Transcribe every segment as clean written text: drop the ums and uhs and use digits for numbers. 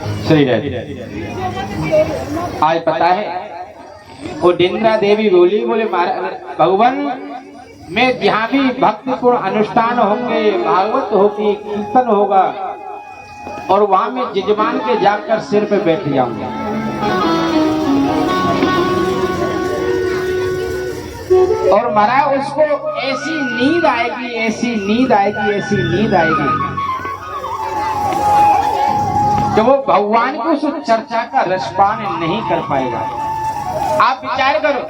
सही रहे। आज पता है वो निंद्रा देवी बोली, बोले भगवान मैं जहाँ भी भक्तिपूर्ण अनुष्ठान होंगे, भागवत होगी, कीर्तन होगा, और वहां में जजमान के जाकर सिर पे बैठ जाऊंगा। और महाराज उसको ऐसी नींद आएगी, ऐसी नींद आएगी, ऐसी नींद आएगी कि वो भगवान को उस चर्चा का रसपान नहीं कर पाएगा। आप विचार करो,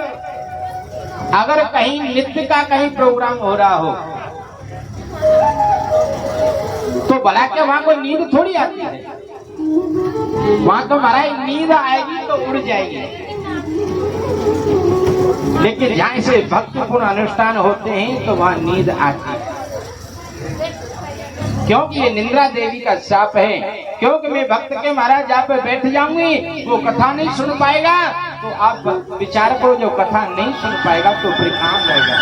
अगर कहीं नृत्य का कहीं प्रोग्राम हो रहा हो तो भला क्या वहां को नींद थोड़ी आती है? वहां तो महाराज नींद आएगी तो उड़ जाएगी। लेकिन जहां से भक्तिपूर्ण अनुष्ठान होते हैं तो वहां नींद आती है, क्योंकि ये निंद्रा देवी का शाप है। क्योंकि मैं भक्त के महाराज जहाँ पे बैठ जाऊंगी वो कथा नहीं सुन पाएगा। तो आप विचार करो, जो कथा नहीं सुन पाएगा तो फिर काम रहेगा।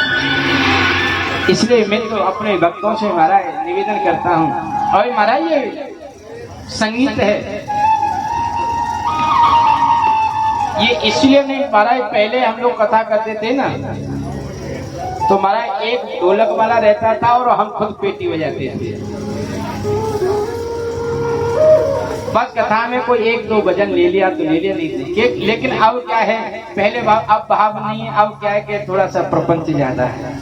इसलिए मैं तो अपने भक्तों से महाराज निवेदन करता हूँ। और महाराज ये संगीत है, ये इसलिए नहीं महाराज, पहले हम लोग कथा करते थे ना तो महाराज एक ढोलक वाला रहता था और हम खुद पेटी बजाते थे। बस कथा में कोई एक दो भजन ले लिया तो ले लिया, नहीं थे। लेकिन अब क्या है, पहले अब भाव नहीं है। अब क्या है कि थोड़ा सा प्रपंच ज्यादा है,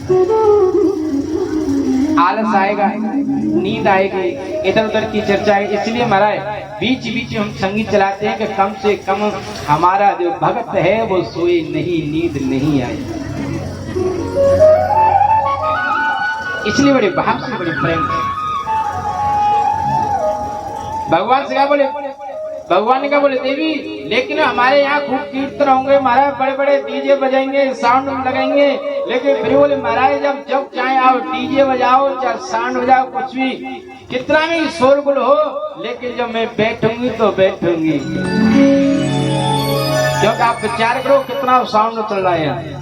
आलस आएगा, नींद आएगी, इधर उधर की चर्चा है। इसलिए महाराज बीच बीच हम संगीत चलाते हैं कि कम से कम हमारा जो भक्त है वो सोए नहीं, नींद नहीं आए। इसलिए बड़े भाव से, बड़े प्रेम से भगवान से क्या बोले, भगवान ने क्या बोले, देवी लेकिन हमारे यहाँ खूब कीर्तन होंगे महाराज, बड़े बड़े डीजे बजाएंगे, साउंड लगाएंगे। लेकिन फिर बोले महाराज जब चाहे आओ, डीजे बजाओ चाहे साउंड बजाओ, कुछ भी कितना भी शोरगुल हो, लेकिन जब मैं बैठूंगी तो बैठूंगी। क्योंकि आप विचार करो कितना साउंड चल रहा है।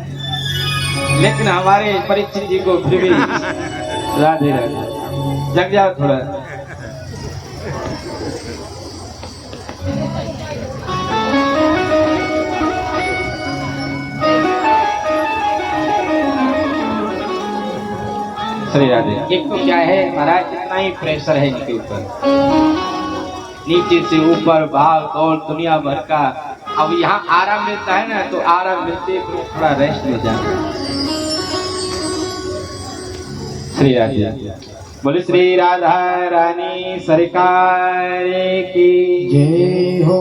लेकिन हमारे परीक्षित जी को फिर भी राधे राधे, जग जाओ थोड़ा। श्री राधे। एक तो क्या है महाराज, इतना ही प्रेशर है इनके ऊपर, नीचे से ऊपर भाग दौड़ दुनिया भर का। अब यहाँ आराम मिलता है ना, तो आराम मिलते थोड़ा रेस्ट ले जाना। श्री राधे। बोले श्री राधा रानी सरकार की जय हो।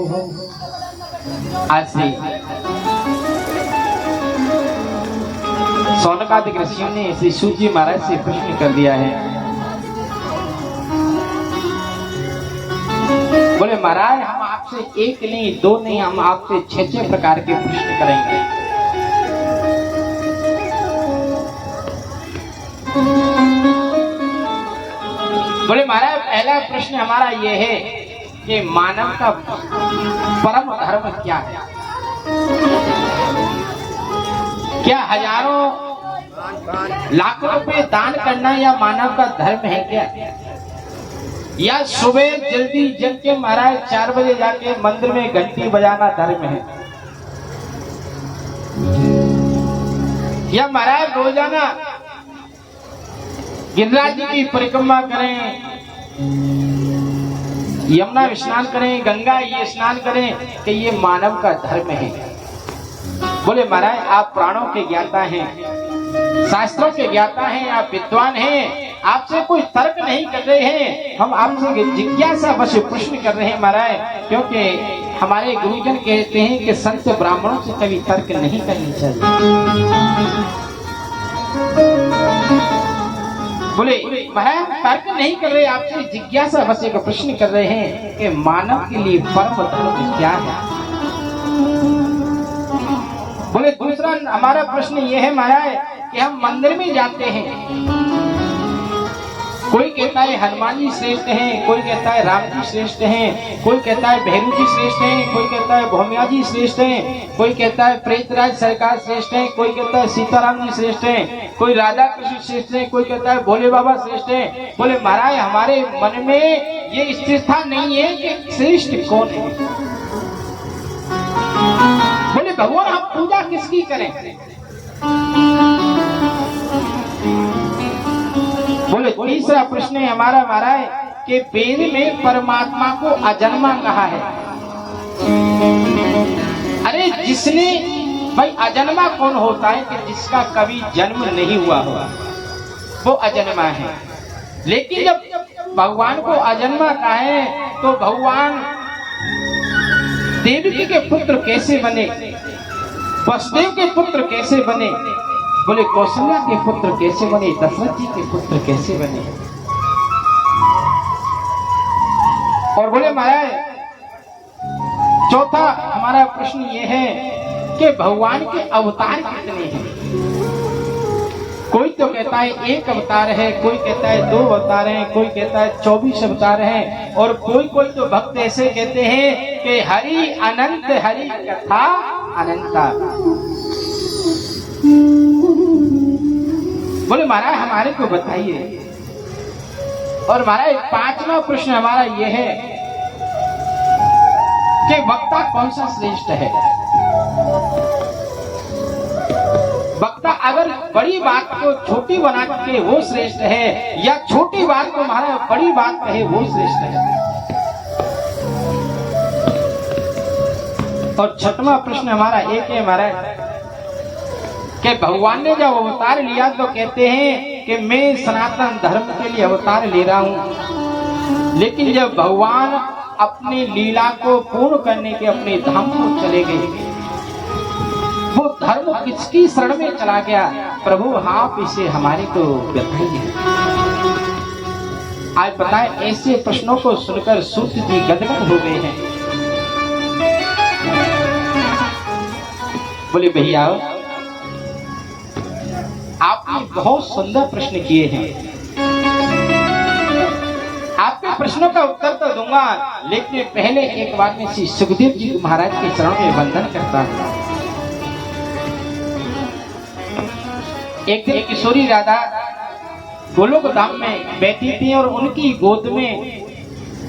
आज से सौनकादिक ऋषियों ने श्री सूत जी महाराज से प्रश्न कर दिया है। बोले महाराज हम आपसे एक नहीं, दो नहीं, हम आपसे 6 प्रकार के प्रश्न करेंगे। बोले महाराज पहला प्रश्न हमारा ये है कि मानव का परम धर्म क्या है? क्या हजारों लाखों रुपए दान करना या मानव का धर्म है क्या? या सुबह जल्दी जग के महाराज 4 बजे जाके मंदिर में घंटी बजाना धर्म है? या महाराज रोजाना गिरिराज जी की परिक्रमा करें, यमुना स्नान करें, गंगा ये स्नान करें, कि ये मानव का धर्म है? बोले महाराज आप प्राणों के ज्ञाता हैं, शास्त्रों के ज्ञाता हैं, आप विद्वान हैं, आपसे कोई तर्क नहीं कर रहे हैं, हम आपसे जिज्ञासा बस प्रश्न कर रहे हैं महाराज। क्योंकि हमारे गुरुजन कहते हैं कि संत ब्राह्मणों से कभी तर्क नहीं करनी चाहिए। बोले महाराज तर्क नहीं कर रहे, आपसे जिज्ञासा बस एक प्रश्न कर रहे हैं कि मानव के लिए परम धर्म क्या है? बोले दूसरा हमारा प्रश्न ये है महाराज कि हम मंदिर में जाते हैं, कोई कहता है हनुमान जी श्रेष्ठ हैं, कोई कहता है राम जी श्रेष्ठ हैं, कोई कहता है भैरू जी श्रेष्ठ हैं, कोई कहता है भौमिया जी श्रेष्ठ हैं, कोई कहता है प्रेतराज सरकार श्रेष्ठ हैं, कोई कहता है सीताराम जी श्रेष्ठ हैं, कोई राधा कृष्ण श्रेष्ठ हैं, कोई कहता है भोले बाबा श्रेष्ठ हैं। बोले महाराज हमारे मन में ये स्थिरता नहीं है कि श्रेष्ठ कौन है। बोले भगवान हम पूजा किसकी करें। बोले तीसरा प्रश्न है हमारा महाराज कि वेद में परमात्मा को अजन्मा कहा है। अरे जिसने भाई अजन्मा कौन होता है कि जिसका कभी जन्म नहीं हुआ हो, वो अजन्मा है। लेकिन जब भगवान को अजन्मा कहा है तो भगवान देवकी के पुत्र कैसे बने, वसुदेव के पुत्र कैसे बने, बोले कौशल्या के पुत्र कैसे बने, दशरथ जी के पुत्र कैसे बने। और बोले महाराज चौथा हमारा प्रश्न ये है कि भगवान के अवतार कितने हैं। कोई तो कहता है एक अवतार है, कोई कहता है 2 अवतार हैं, कोई कहता है 24 अवतार हैं, और कोई तो भक्त ऐसे कहते हैं कि हरि अनंत हरि कथा अनंता। बोले महाराज हमारे को बताइए। और महाराज 5वां प्रश्न हमारा ये है कि वक्ता कौन सा श्रेष्ठ है। वक्ता अगर बड़ी बात को छोटी बना के वो श्रेष्ठ है, या छोटी बात को महाराज बड़ी बात कहे वो श्रेष्ठ है। और 6वां प्रश्न हमारा एक है महाराज कि भगवान ने जब अवतार लिया तो कहते हैं कि मैं सनातन धर्म के लिए अवतार ले रहा हूं, लेकिन जब भगवान अपनी लीला को पूर्ण करने के अपने धाम को चले गए, वो धर्म किसकी शरण में चला गया। प्रभु आप इसे हमारे को बताइए। आज बताएं ऐसे प्रश्नों को सुनकर सूत जी गदगद हो गए हैं। बोले भैया आपने बहुत सुंदर प्रश्न किए हैं, आपके प्रश्नों का उत्तर तो दूंगा, लेकिन पहले एक बार में श्री सुखदेव जी महाराज के चरणों में वंदन करता हूं। एक दिन किशोरी राधा गोलोक धाम में बैठी थी और उनकी गोद में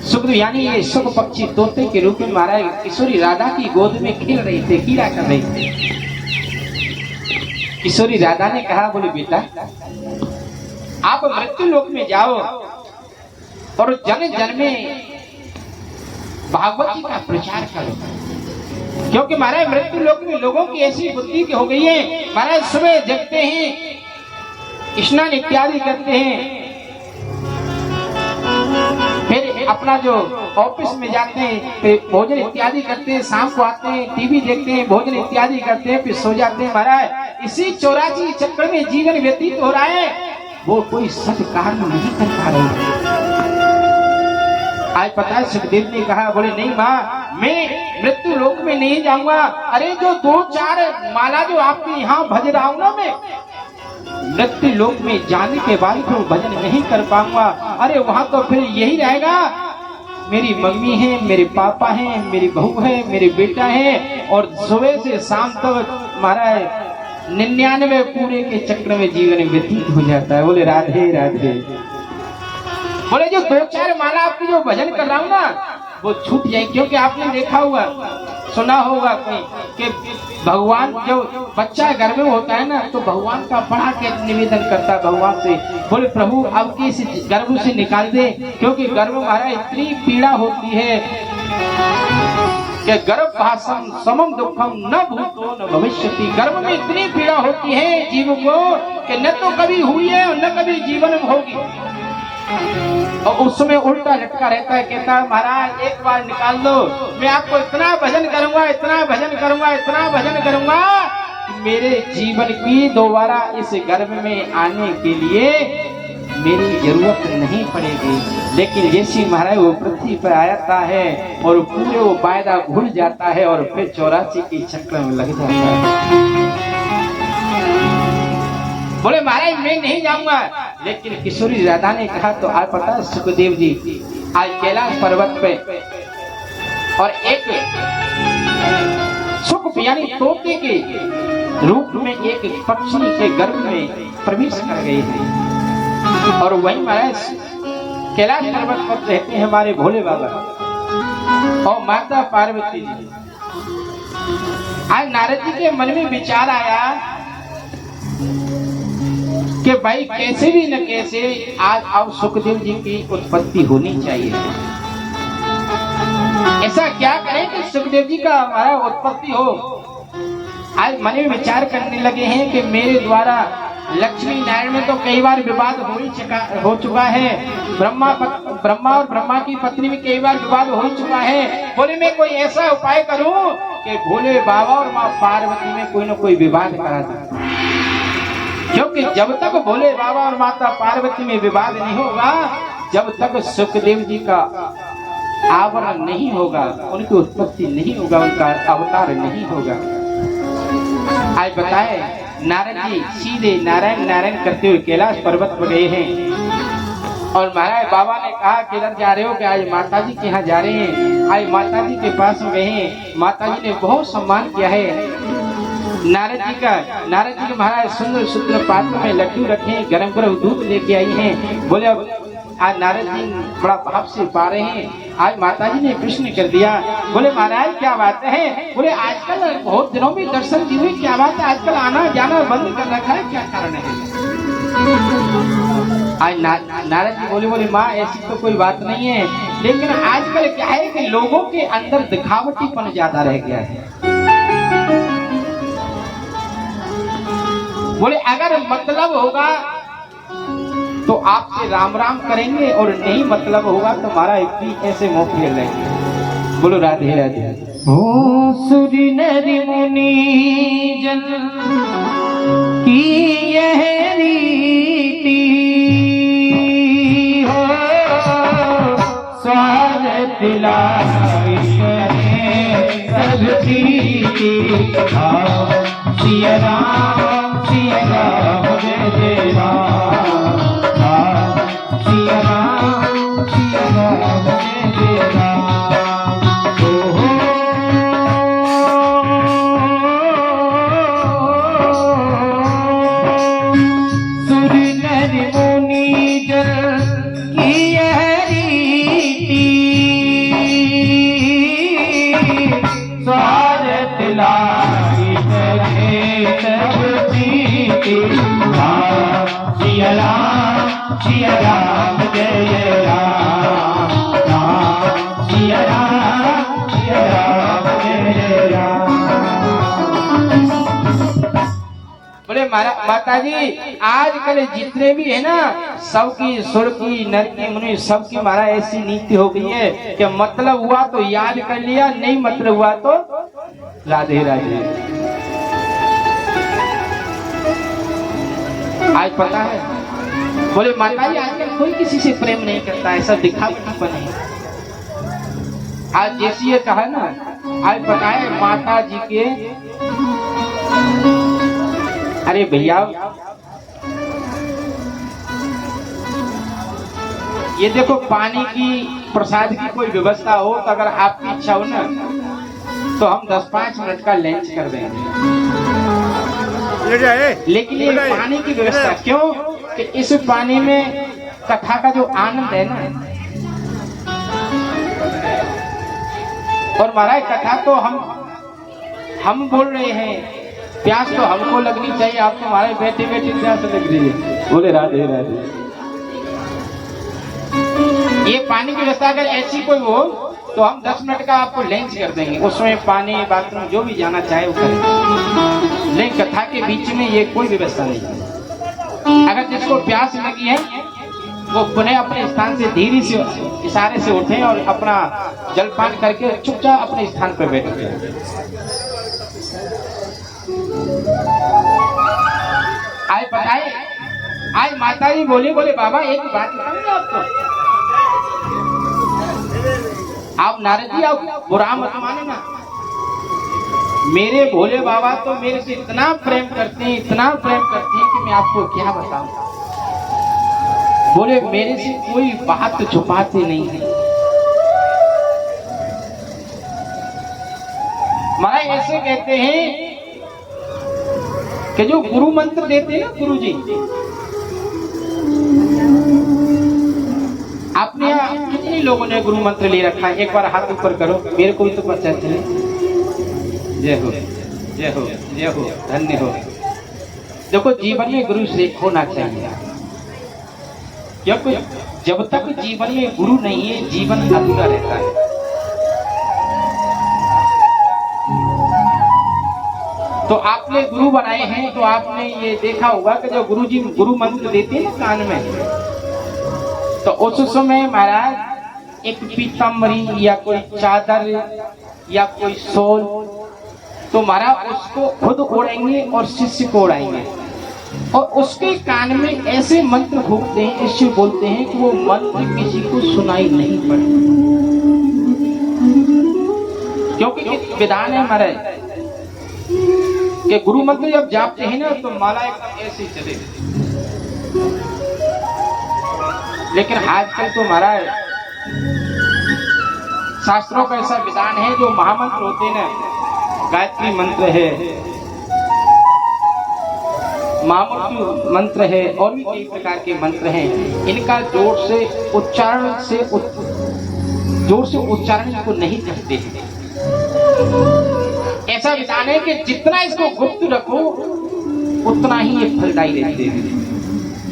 सुखदेव यानी ये सुख पक्षी तोते के रूप में महाराज किशोरी राधा की गोद में खेल रही थे, कीड़ा कर रही थे। किशोरी राधा ने कहा बोले बेटा आप मृत्यु लोक में जाओ और जन जन में भागवत जी का प्रचार करो, क्योंकि महाराज मृत्यु लोक में लोगों की ऐसी बुद्धि हो गई है। महाराज सुबह जगते हैं, स्नान इत्यादि करते हैं, फिर अपना जो ऑफिस में जाते हैं, फिर भोजन इत्यादि करते हैं, शाम को आते हैं, टीवी देखते हैं, भोजन इत्यादि करते हैं, फिर सो जाते हैं। महाराज इसी 84 चक्कर में जीवन व्यतीत हो रहा है, वो कोई सत्कार्य नहीं कर पा रहे। आज पता है सुखदेव ने कहा बोले नहीं माँ मैं मृत्यु लोक में नहीं जाऊंगा। अरे जो 2-4 माला जो आपके यहाँ भज रहा हूँ ना, मैं मृत्यु लोक में जाने के बाद तो भजन नहीं कर पाऊंगा। अरे वहां तो फिर यही रहेगा, मेरी मम्मी है, मेरे पापा हैं, मेरी बहू है, मेरे बेटा है, और सुबह से शाम तक महाराज 99 पूरे के चक्र में जीवन व्यतीत हो जाता है। बोले राधे राधे। बोले जो 2-4 माला आपकी जो भजन कर रहा हूँ ना वो छूट जाए, क्योंकि आपने देखा होगा सुना होगा कि भगवान जो बच्चा घर में होता है ना तो भगवान का बड़ा के निवेदन करता है भगवान से, बोले प्रभु अब के इस गर्भ से निकाल दे, क्योंकि गर्भ महाराज इतनी पीड़ा होती है कि गर्भ भाषम समम दुखम न भूतो न भविष्यति। गर्भ में इतनी पीड़ा होती है जीव को कि न तो कभी हुई है और न कभी जीवन में होगी। और उस समय उल्टा लटका रहता है, कहता है महाराज एक बार निकाल दो, मैं आपको इतना भजन करूंगा, इतना भजन करूंगा, इतना भजन करूंगा कि मेरे जीवन की दोबारा इस गर्भ में आने के लिए मेरी जरूरत नहीं पड़ेगी। लेकिन जैसी महाराज वो पृथ्वी पर आता है और पूरे वो वायदा भूल जाता है और फिर 84 के चक्र में लग जाता है। बोले महाराज मैं नहीं जाऊंगा, लेकिन किशोरी राधा ने कहा तो आज पता है सुखदेव जी आज कैलाश पर्वत पे और एक सुख यानी तोते के रूप में एक पक्षी के गर्भ में प्रवेश कर गए हैं और वही महाराज कैलाश पर्वत पर रहते हैं हमारे भोले बाबा और माता पार्वती जी। आज नारद जी के मन में विचार आया कि भाई कैसे भी न कैसे आज अब सुखदेव जी की उत्पत्ति होनी चाहिए। ऐसा क्या करें कि सुखदेव जी का हमारा उत्पत्ति हो। आज मन में विचार करने लगे हैं कि मेरे द्वारा लक्ष्मी नारायण में तो कई बार विवाद हो चुका है, ब्रह्मा और ब्रह्मा की पत्नी में कई बार विवाद हो चुका है। बोले मैं कोई ऐसा उपाय करूं कि भोले बाबा और माँ पार्वती में कोई न कोई विवाद करा दूं, क्योंकि जब तक भोले बाबा और माता पार्वती में विवाद नहीं होगा, जब तक सुखदेव जी का आवरण नहीं होगा, उनकी उत्पत्ति नहीं होगा, उनका अवतार नहीं होगा। आज बताए नारद जी सीधे नारायण नारायण करते हुए कैलाश पर्वत पर गए हैं और महाराज बाबा ने कहा किधर जा रहे हो? कि आज माता जी के यहाँ जा रहे हैं। आज माता जी के पास गए हैं, माता जी ने बहुत सम्मान किया है नारद जी का। नारद जी के महाराज सुंदर सुंदर पात्र में लड्डू रखे, गरम गरम दूध लेके आई हैं। बोले अब आज नारद जी बड़ा भाव से पा रहे हैं। आज माता जी ने प्रश्न कर दिया, बोले महाराज क्या बात है? बोले आजकल बहुत दिनों में दर्शन दी हुई, क्या बात है? आजकल आना जाना बंद कर रखा है, क्या कारण है? आज नारद जी बोले माँ ऐसी तो कोई बात नहीं है, लेकिन आजकल क्या है कि लोगों के अंदर दिखावटीपन ज्यादा रह गया है। बोले अगर मतलब होगा तो आपसे राम राम करेंगे और नहीं मतलब होगा तो हमारा ऐसे मुंह फेर लेंगे। बोलो राधे राधे। ओ सूर्य नरि मुनि जन की यह रीति हो, स्वागत दिलाए सब प्रीति। सिया राम जय जय राम, सिया राम जय जय राम। सूर्य नरि मुनि जन की यह रीति, स्वागत लाई सब प्रीति। सिया राम जय राम, सिया राम जय राम। बोले माता जी आजकल जितने भी है ना, सबकी सुर की नर की मुनि सबकी महाराज ऐसी नीति हो गई है कि मतलब हुआ तो याद कर लिया, नहीं मतलब हुआ तो राधे राधे। आज पता है बोले माता जी आजकल कोई किसी से प्रेम नहीं करता है, सब दिखावटीपन है। आज जैसी ये कहा ना, आज पता है माता जी के, अरे भैया ये देखो पानी की प्रसाद की कोई व्यवस्था हो तो अगर आपकी इच्छा हो ना तो हम 10-5 मिनट का लंच कर देंगे, लेकिन ये पानी की व्यवस्था क्यों? कि इस पानी में कथा का जो आनंद है ना, और महाराज कथा तो हम बोल रहे हैं, प्यास तो हमको लगनी चाहिए, आपको हमारे बैठे बैठे प्यास लग रही है। बोले राधे राधे। ये पानी की व्यवस्था अगर ऐसी कोई हो तो हम 10 मिनट का आपको लंच कर देंगे, उसमें पानी बाथरूम जो भी जाना चाहे वो करें, लेकिन कथा के बीच में ये कोई व्यवस्था नहीं है। अगर जिसको प्यास लगी है वो पुनः अपने स्थान से धीरे से इशारे से उठे और अपना जलपान करके चुपचाप अपने स्थान पर बैठ गए। आज बताए, आज माता जी बोले बाबा एक बात बताऊंगी आपको, आप नारद जी आप बुरा मत माने ना, मेरे भोले बाबा तो मेरे से इतना प्रेम करते हैं, इतना प्रेम करते हैं कि मैं आपको क्या बताऊं। बोले मेरे से कोई बात छुपाते नहीं है। महाराज ऐसे कहते हैं कि जो गुरु मंत्र देते हैं ना गुरु जी, आपने यहाँ कितने लोगों ने गुरु मंत्र ले रखा है? एक बार हाथ ऊपर करो, मेरे को भी तो पता चले। जय हो, जय हो, जय हो, धन्य हो। देखो जीवन में गुरु से होना चाहिए, क्योंकि जब तक जीवन में गुरु नहीं है जीवन अधूरा रहता है। तो आपने गुरु बनाए हैं तो आपने ये देखा होगा कि जो गुरु जी गुरु मंत्र देते हैं ना कान में, तो उस समय महाराज एक पीताम्बरी या कोई चादर या कोई शॉल, तो महाराज उसको खुद ओढ़ेंगे और शिष्य को ओढ़ाएंगे और उसके कान में ऐसे मंत्र फूंकते हैं, इससे बोलते हैं कि वो मंत्र किसी को सुनाई नहीं पड़े, क्योंकि विधान है महाराज कि गुरु मंत्र जब जापते हैं ना तो माला एकदम ऐसे चले। लेकिन आजकल तो महाराज शास्त्रों का ऐसा विधान है, जो महामंत्र होते हैं ना, गायत्री मंत्र है, महामृत्यु मंत्र है और भी कई प्रकार के मंत्र हैं, इनका जोर से उच्चारण को नहीं करते हैं। ऐसा विधान है कि जितना इसको गुप्त रखो उतना ही ये फलदायी रहते हैं।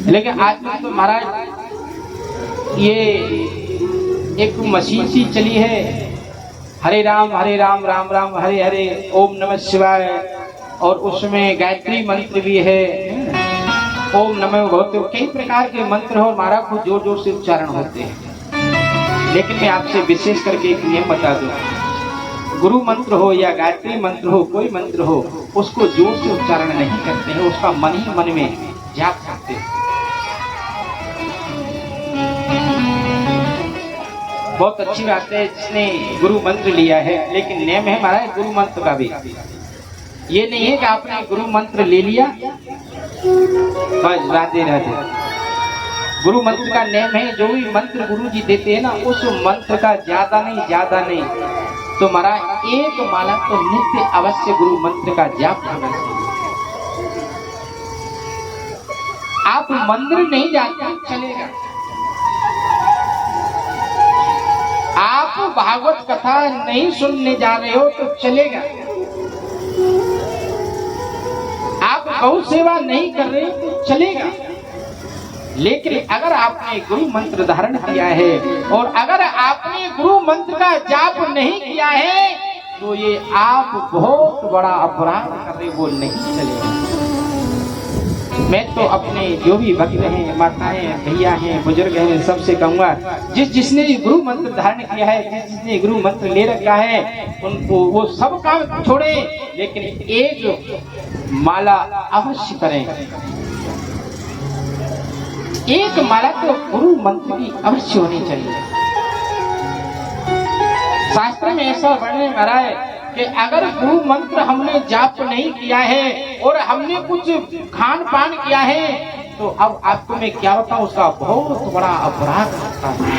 लेकिन आजकल तो महाराज ये एक मशीन सी चली है, हरे राम राम राम हरे हरे, ओम नमः शिवाय, और उसमें गायत्री मंत्र भी है, ओम नमः भगवते, कई प्रकार के मंत्र हो, महाराज को जोर जोर से उच्चारण होते हैं। लेकिन मैं आपसे विशेष करके एक नियम बता दूं, गुरु मंत्र हो या गायत्री मंत्र हो, कोई मंत्र हो, उसको जोर से उच्चारण नहीं करते हैं, उसका मन ही मन में जाप करते हैं। बहुत अच्छी बात है जिसने गुरु मंत्र लिया है, लेकिन नियम है हमारा गुरु मंत्र का भी। ये नहीं है कि आपने गुरु मंत्र ले लिया बस राधे राधे। गुरु मंत्र का नियम है, जो भी मंत्र गुरु जी देते हैं ना, उस मंत्र का ज्यादा नहीं तो महाराज एक माला तो नित्य अवश्य गुरु मंत्र का जाप करना चाहिए। आप मंदिर नहीं जाते चलेगा, आप भागवत कथा नहीं सुनने जा रहे हो तो चलेगा, आप गौ सेवा नहीं कर रहे हो तो चलेगा। लेकिन अगर आपने गुरु मंत्र धारण किया है और अगर आपने गुरु मंत्र का जाप नहीं किया है तो ये आप बहुत बड़ा अपराध कर रहे, वो नहीं चलेगा। मैं तो अपने जो भी भक्त हैं, माताएं, भैया हैं, बुजुर्ग हैं, सबसे कहूंगा जिसने गुरु मंत्र धारण किया है, जिसने गुरु मंत्र ले रखा है, उनको वो सब काम छोड़े, लेकिन एक माला अवश्य करें। एक माला तो गुरु मंत्र की अवश्य होनी चाहिए। शास्त्र में ऐसा वर्णन करा है कि अगर गुरु मंत्र हमने जाप नहीं किया है और हमने कुछ खान पान किया है तो अब आपको मैं क्या बताऊं, उसका बहुत बड़ा अपराध होता है।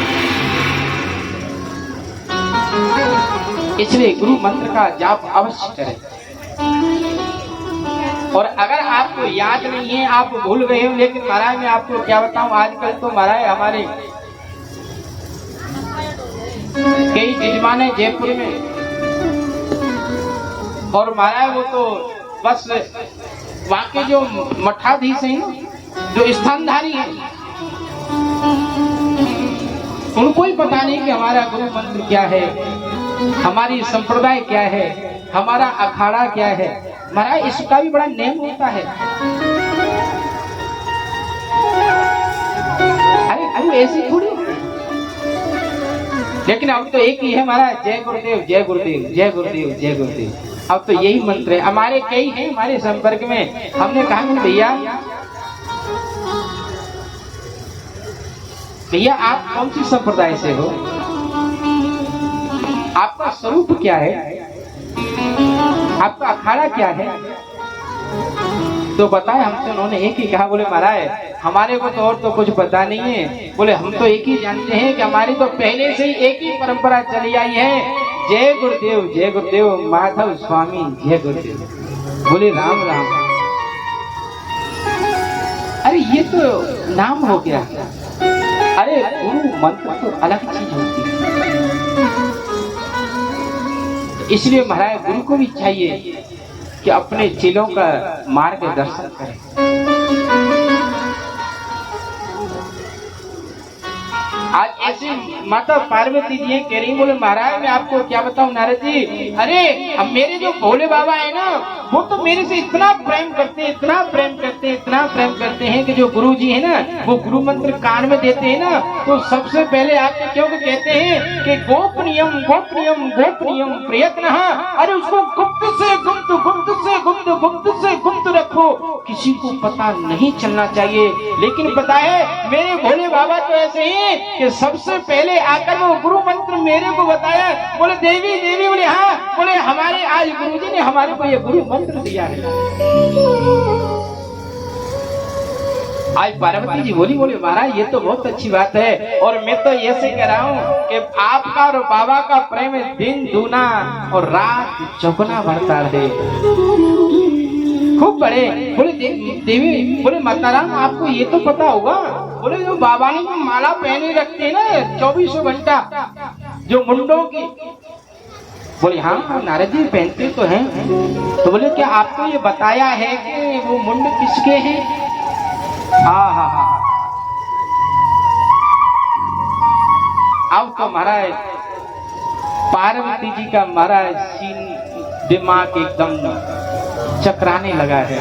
इसलिए गुरु मंत्र का जाप अवश्य करें। और अगर आपको याद नहीं है, आप भूल गए हो, लेकिन महाराज मैं आपको क्या बताऊं, आजकल तो महाराज हमारे कई जजमान है जयपुर में, और महाराज वो तो बस वहां के जो मठाधीश हैं, जो स्थानधारी हैं, उनको ही पता नहीं कि हमारा गुरु मंत्र क्या है, हमारी संप्रदाय क्या है, हमारा अखाड़ा क्या है। महाराज इसका भी बड़ा नेम होता है। अरे ऐसी थोड़ी, लेकिन अब तो एक ही है महाराज, जय गुरुदेव जय गुरुदेव जय गुरुदेव जय गुरुदेव। अब तो यही मंत्र है। हमारे कई हैं हमारे संपर्क में, हमने कहा कि भैया आप कौन सी संप्रदाय से हो, आपका स्वरूप क्या है, आपका अखाड़ा क्या है? तो बताए हमसे उन्होंने एक ही कहा, बोले महाराज हमारे को तो और तो कुछ पता नहीं है, बोले हम तो एक ही जानते हैं कि हमारी तो पहले से ही एक ही परंपरा चली आई है, जय गुरुदेव माधव स्वामी जय गुरुदेव। बोले राम राम। अरे ये तो नाम हो गया, अरे गुरु मंत्र तो अलग चीज होती है। इसलिए महाराज गुरु को भी चाहिए कि अपने चेलों का मार्गदर्शन करें। आज ऐसी माता पार्वती जी कह रही, बोले महाराज मैं आपको क्या बताऊं नारद जी, अरे अब मेरे जो भोले बाबा है ना वो तो मेरे से इतना प्रेम करते हैं, इतना प्रेम करते हैं कि जो गुरु जी है ना वो गुरु मंत्र कान में देते हैं ना तो सबसे पहले आपके क्यों कहते हैं कि गोपनीयम प्रयत्न, अरे उसको गुप्त से गुप्त रखो, किसी को पता नहीं चलना चाहिए। लेकिन पता है मेरे भोले बाबा तो ऐसे ही कि सबसे पहले आकर वो गुरु मंत्र मेरे को बताया, बोले देवी बोले हाँ, बोले हमारे आज गुरुजी ने हमारे को ये गुरु मंत्र दिया है। आज पार्वती जी बोली, बोले महाराज ये तो बहुत अच्छी बात है, और मैं तो ऐसे कह रहा हूँ कि आपका और बाबा का प्रेम दिन दूना और रात चौगुना बढ़ता रहे, खूब बड़े। बोले देवी, बोले माता राम आपको ये तो पता होगा, बोले जो बाबा ने जो माला पहने रखते हैं ना 24 घंटा जो मुंडों की, बोले हाँ नारद जी पहनते तो हैं। तो बोले क्या आपको ये बताया है कि वो मुंड किसके हैं? हाँ। अब तो महाराज पार्वती जी का महाराज सीन दिमाग एकदम चकराने लगा है।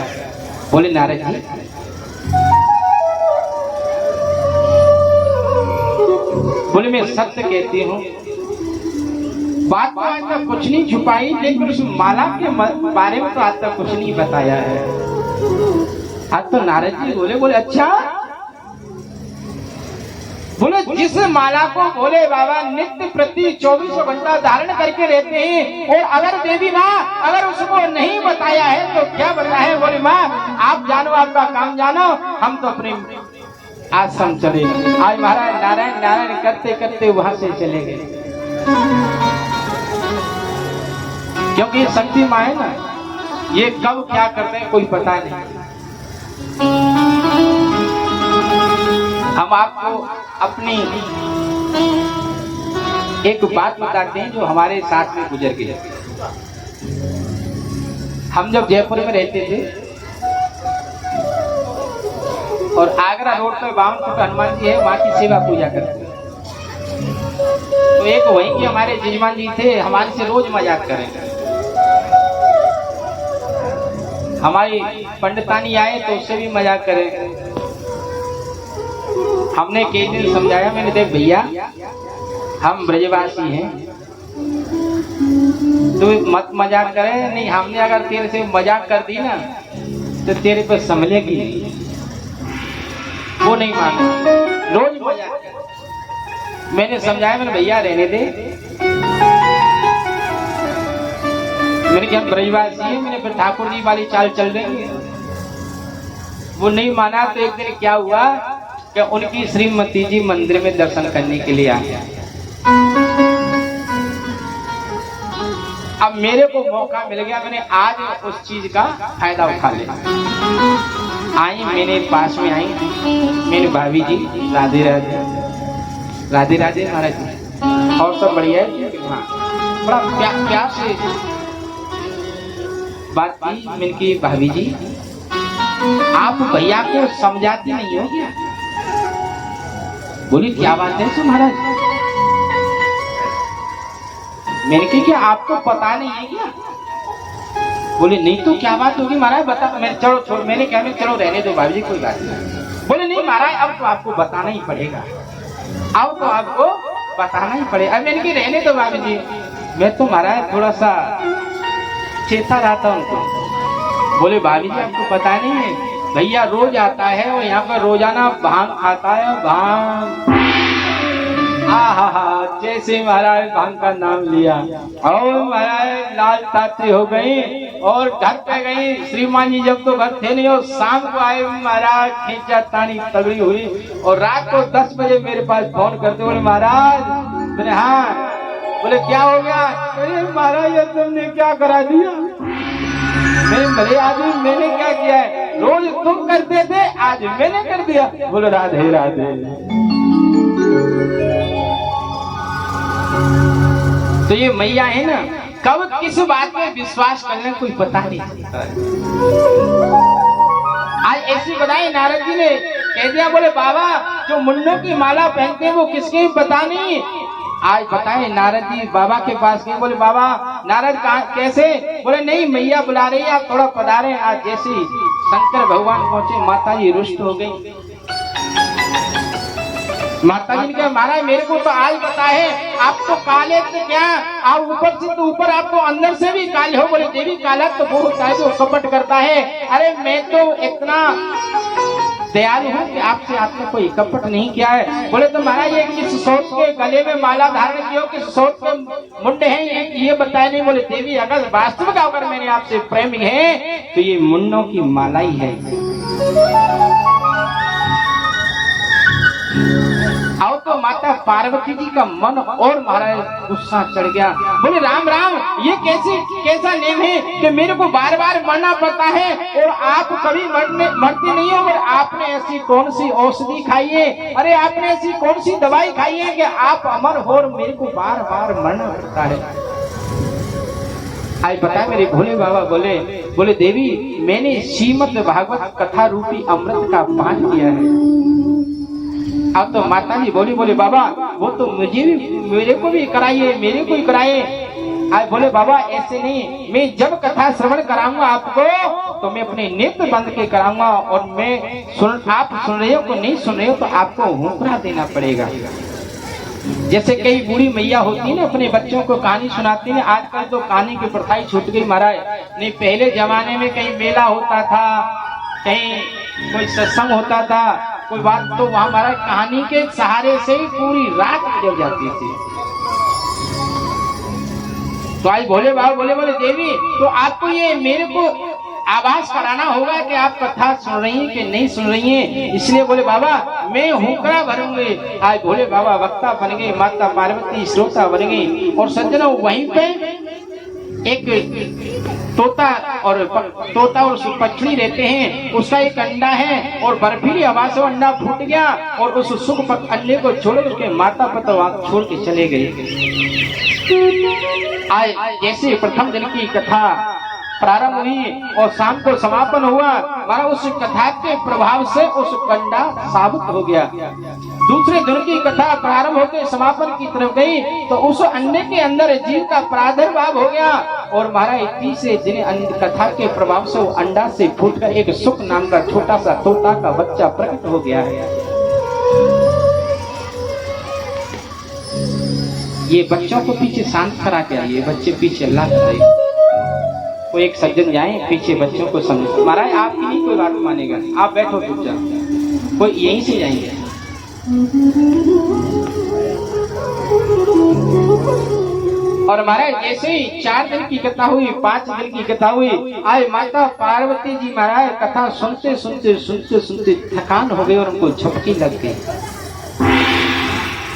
बोले नारद जी बोले मैं सत्य कहती हूँ, बात तो आज तक कुछ नहीं छुपाई, लेकिन उस माला के बारे में तो आज तक कुछ नहीं बताया है। आज तो नारद जी बोले अच्छा, बोले जिस माला को भोले बाबा नित्य प्रति 24 घंटा धारण करके रहते हैं, और अगर देवी माँ अगर उसको नहीं बताया है तो क्या बताया है? बोले माँ आप जानो, आपका काम जानो, हम तो अपने आश्रम चले। आज महाराज नारायण करते करते वहां से चले गए, क्योंकि ये शक्ति माँ है ना, ये कब क्या करते हैं कोई पता नहीं। हम आपको अपनी एक बात बताते हैं जो हमारे साथ में गुजर गई। हम जब जयपुर में रहते थे और आगरा रोड पे बावनकुट हनुमान जी है, वहां की सेवा पूजा करते थे। तो एक वहीं के हमारे जजमान जी थे, हमारे से रोज मजाक करें। हमारी पंडितानी आए तो उससे भी मजाक करें। हमने कई दिन समझाया, मैंने देख भैया हम ब्रजवासी हैं, तो मत मजाक करे। नहीं हमने अगर तेरे से मजाक कर दी ना तो तेरे पे संभलेगी, वो नहीं माने, रोज मजाक। मैंने समझाया, मैंने भैया रहने दे, मैंने क्या ब्रजवासी है, मैंने फिर ठाकुर जी वाली चाल चल रही है। वो नहीं माना तो एक दिन क्या हुआ कि उनकी श्रीमती जी मंदिर में दर्शन करने के लिए आए। अब मेरे को मौका मिल गया, मैंने आज उस चीज का फायदा उठा लिया। आई मेरे पास में आई मेरी भाभी जी, राधे राधे महाराज जी, और सब बढ़िया है। हाँ बड़ा प्यार से बात की। मैंने की भाभी जी आप भैया को समझाती नहीं हो क्या? बोली क्या बात है सो महाराज? मैंने कहा क्या आपको पता नहीं है क्या? बोले नहीं तो क्या बात होगी महाराज बता। मैं चलो छोड़, मैंने कहा मैं चलो रहने दो भाभी जी कोई बात नहीं। बोले नहीं महाराज अब तो आपको बताना ही पड़ेगा, अब तो आपको बताना ही पड़ेगा। अब मैंने कहा रहने दो भाभी जी, मैं तो महाराज थोड़ा सा चेता रहता उनको। बोले भाभी जी आपको पता नहीं है भैया रोज आता है और यहाँ पर रोजाना भांग खाता है। भांग हा जैसे महाराज भांग का नाम लिया और महाराज लाल ताते हो गए और घर पे गई। श्रीमान जी जब तो घर थे नहीं और शाम को आए, महाराज खींचा तानी तगड़ी हुई और रात को 10 बजे मेरे पास फोन करते, बोले महाराज। बोले हाँ। बोले क्या हो गया? अरे महाराज ये तुमने क्या करा दिया? मेरे भले आदमी, मैंने क्या किया है? रोज तुम करते थे, आज मैंने कर दिया। बोले राधे राधे। तो ये मैया है ना, कब किस बात में विश्वास करने कोई पता नहीं। आज ऐसी बताई नारद जी ने कह दिया, बोले बाबा जो मुन्नों की माला पहनते हैं वो किसके पता नहीं। आज बताए नारद जी बाबा के पास गए, बोले बाबा नारद कैसे? बोले नहीं मैया बुला रही है, आप थोड़ा पधारे। आज जैसे शंकर भगवान पहुंचे, माता जी रुष्ट हो गई। माता जी ने कहा महाराज मेरे को तो आज पता है, आप तो काले से क्या, आप ऊपर से तो ऊपर, आप तो अंदर से भी काले हो। बोले देवी काला तो वो होता है जो कपट करता है। अरे मैं तो इतना दयालु हूँ कि आपसे आपने कोई कपट नहीं किया है। बोले तो महाराज ये किस सोच के गले में माला धारण किया, किस सोच के मुंडे हैं ये बताया नहीं। बोले देवी अगर वास्तविक अगर मैंने आपसे प्रेमी है तो ये मुन्नों की माला ही है। आओ तो माता पार्वती जी का मन और महाराज गुस्सा चढ़ गया। बोले राम राम ये कैसा नेम है कि मेरे को बार बार मरना पड़ता है और आप कभी मरते नहीं हो। और आपने ऐसी कौन सी औषधि खाई है? अरे आपने ऐसी कौन सी दवाई खाई है कि आप अमर हो और मेरे को बार बार मरना पड़ता है? आज बता मेरे भोले बाबा बोले देवी मैंने श्रीमद् भागवत कथा रूपी अमृत का पान किया है। अब तो माता जी बोले बाबा वो तो मुझे भी, मेरे को भी कराइए, मेरे को ही कराइए। आज बोले बाबा ऐसे नहीं, मैं जब कथा श्रवण कराऊंगा आपको तो मैं अपने नेत्र बंद के कराऊंगा और मैं आप सुन रहे हो को नहीं सुन रहे हो तो आपको हुंकरा देना पड़ेगा। जैसे कई बूढ़ी मैया होती ना अपने बच्चों को कहानी सुनाती है। आजकल तो कहानी की प्रथा ही छूट गई महाराज। नहीं पहले जमाने में कहीं मेला होता था, कहीं कोई सत्संग होता था, कोई बात तो वहां हमारा कहानी के सहारे से ही पूरी रात गुजर जाती थी। तो आज भोले बाबा बोले देवी तो आपको ये मेरे को आवाज कराना होगा कि आप कथा सुन रही हैं कि नहीं सुन रही हैं। इसलिए बोले बाबा मैं हुंकरा भरूंगी। आज भोले बाबा वक्ता बन गए, माता पार्वती श्रोता बन गई। और सज्जनों वहीं पे एक तोता और पक्षी रहते हैं, उसका एक अंडा है और बर्फीली हवा से अंडा फूट गया और उस सुख अंडे को छोड़ उसके माता पिता वहां छोड़ के चले गए। आज जैसे प्रथम दिन की कथा प्रारंभ हुई और शाम को समापन हुआ, वह उस कथा के प्रभाव से उस कंडा साबित हो गया। दूसरे दिन की कथा प्रारंभ होकर समापन की तरफ गई तो उस अंडे के अंदर जीव का प्रादुर्भाव हो गया और महाराज तीसरे दिन कथा के प्रभाव से वो अंडा से फूटकर एक सुख नाम का छोटा सा तोता का बच्चा प्रकट हो गया है। ये बच्चों को पीछे शांत करा के आइए, बच्चे पीछे अल्लाह कराइए। कोई एक सज्जन जाए पीछे बच्चों को समझ, महाराज आपकी नहीं कोई बात मानेगा, आप बैठो चुपचाप, कोई यहीं से जाएंगे। और महाराज जैसे ही 4 दिन की कथा हुई, 5 दिन की कथा हुई, आज माता पार्वती जी महाराज कथा सुनते सुनते थकान हो गई और उनको झपकी लग गई।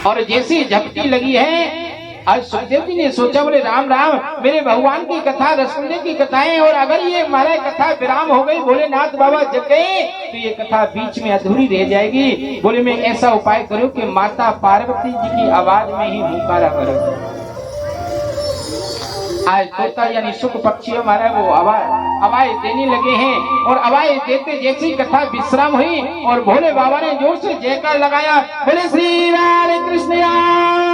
और जैसी झपकी लगी है आज सुखदेव जी ने सोचा, बोले राम राम मेरे भगवान की कथा रसगुल्ले की कथाएं और अगर ये महाराज कथा विराम हो गई, भोलेनाथ बाबा जग गए तो ये कथा बीच में अधूरी रह जाएगी। बोले मैं ऐसा उपाय करूं कि माता पार्वती जी की आवाज में ही हुंकारा करूं। आज तोता यानी सुख पक्षी हमारा वो आवाज देने लगे हैं और आवाज देते जैसी कथा विश्राम हुई और भोले बाबा ने जोर से जयकार लगाया, बोले श्री राधे कृष्ण।